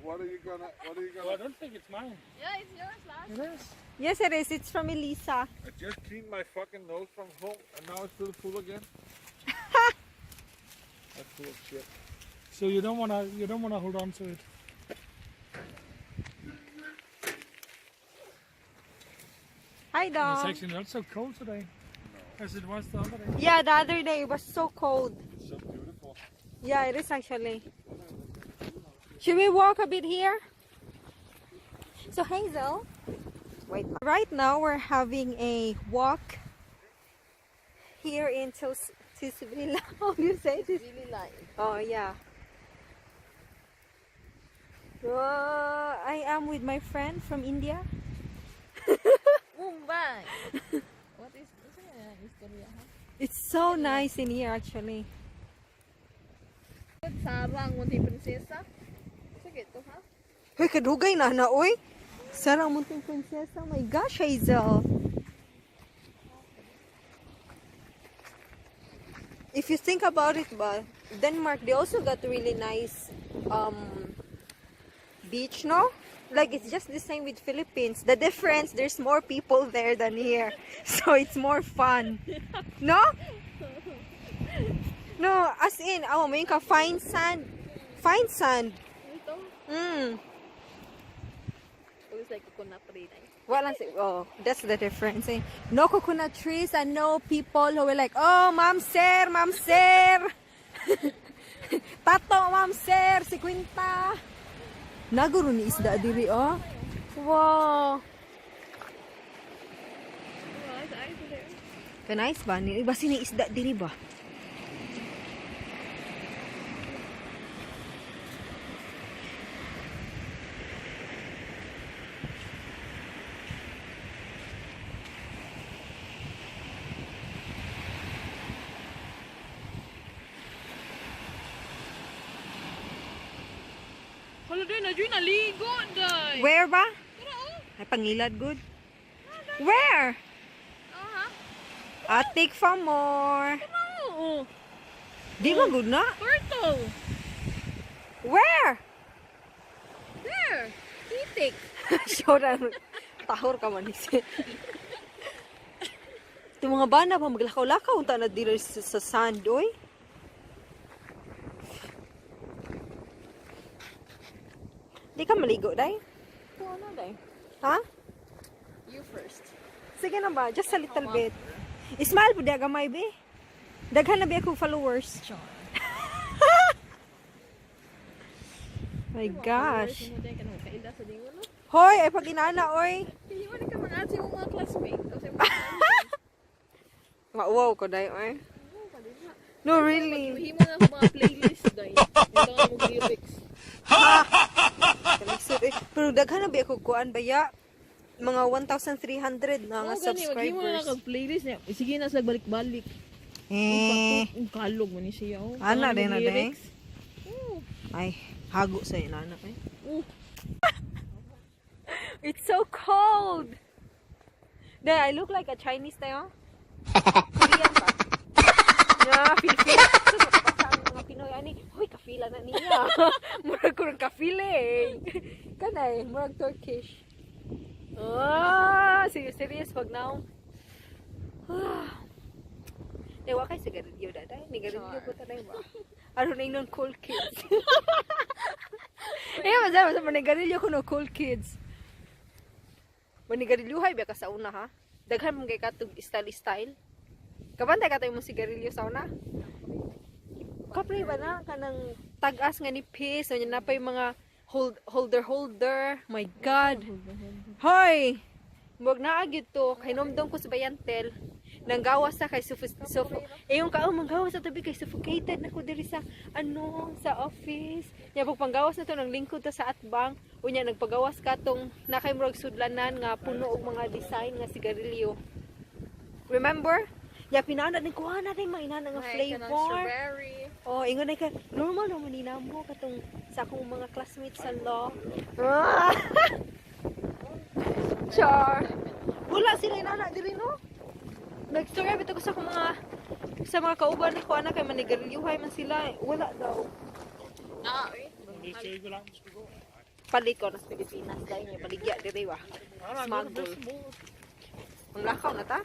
What are you gonna? Oh, I don't think it's mine. Yeah, it's yours, Lars. It is. Yes, it is. It's from Elisa. I just cleaned my fucking nose from home, and now it's still full again. That's full of shit. So you don't wanna hold on to it. Hi, It's dog. actually not so cold today as it was the other day. Yeah, the other day it was so cold. It's so beautiful. Yeah, it is actually. Should we walk a bit here? So Hazel, wait. Right now we're having a walk here in Tisvilde. How do you say this? Really like. Oh yeah. I am with my friend from India. Mumbai. What is Korea? It's so nice in here actually. Sarang munting prinsesa. Sige to ha. Hoy, kadugay na na, oy. Sarang munting prinsesa. My gosh, Hazel. If you think about it, but Denmark, they also got really nice beach, no? Like, it's just the same with Philippines. The difference, there's more people there than here. So, it's more fun. No? No, as in, may ka fine sand. Fine sand. Ito. Looks like coconut tree. Well, oh, that's the difference. Eh? No coconut trees and no people who were like, oh, ma'am sir, ma'am sir. Tato, ma'am sir, 50. Naguro ni isda diri, oh. Wow. Kanais ba? Iba sini isda diri ba? Hala din, na dyan naligo, day. Where ba? Tara, oh. Ay, pangilad good. Where? Ha? Atik for more. Oh. Di ba good na? Turtle. Where? There. Titik. Sure, tahor ka man isi. Itong mga bana pa maglakaw-lakaw unta na dito sa sand, oy. Di ka maligo, day? Ano, day? Ha? You first. Sige na ba? Just a little bit. Ismail po di agamay, be. Daghan na ba akong followers? Char. My gosh. Kaila sa dingo, no? Hoy, ay pag inana, oy. Hindi mo ka man ati yung mga classmate. Kasi Wow ko, day, oy. No, really. Himo na sa mga playlist, day. Ito nga mong lyrics. Pero daghan na ba ako kuan baya? Mga 1,300 na nga Himo na subscribers. kag-playlist niya. Sige na sa balik-balik. Ang kalog mo ni siya. Oh. Ana din na day. Lyrics. Oh. Ay, hago sa inana kay. Oh. It's so cold. There, I look like a Chinese tayo. Korean ba? Yeah, Filipino. Mga Pinoy ani, hoy kafila na niya. Murag ko ng kafile. Kanay, murag Turkish. Serious pag now. Dewa kay sigarilyo daday, ni garilyo ko taday ba. Ano na yung cool kids. Masama sa manigarilyo ko no cool kids. Manigarilyo biya ka sa una ha. Daghan mong kay katong style. Kabantay ka tayo mong sigarilyo sa una. Kapre ba na kanang tag-as nga ni Peace, o na pa yung mga holder. My God. Hoy! Huwag na agad to. Kay nomdom ko sa bayantel. Nanggawas sa kay yung kaong manggawas sa tabi kay suffocated na ko diri sa sa office. Nya pag panggawas na to ng lingkod to sa atbang, unya nagpagawas ka tong nakay murag sudlanan nga puno og mga design nga sigarilyo. Remember? Ya pinana ni kuha na rin mga inana nga flavor. Oh, ingon na ka, normal naman ninamo katong sa akong mga classmates sa law. Char. Wala sila inana diri no? Nag-story bitaw ko sa mga kauban ni kuha na kay manigarilyuhay man sila. Wala daw. Na, eh. They say you lang gusto ko. paliko na sa Pilipinas dahil niya paligya diri ba. Smuggle. Ang lakaw na ta?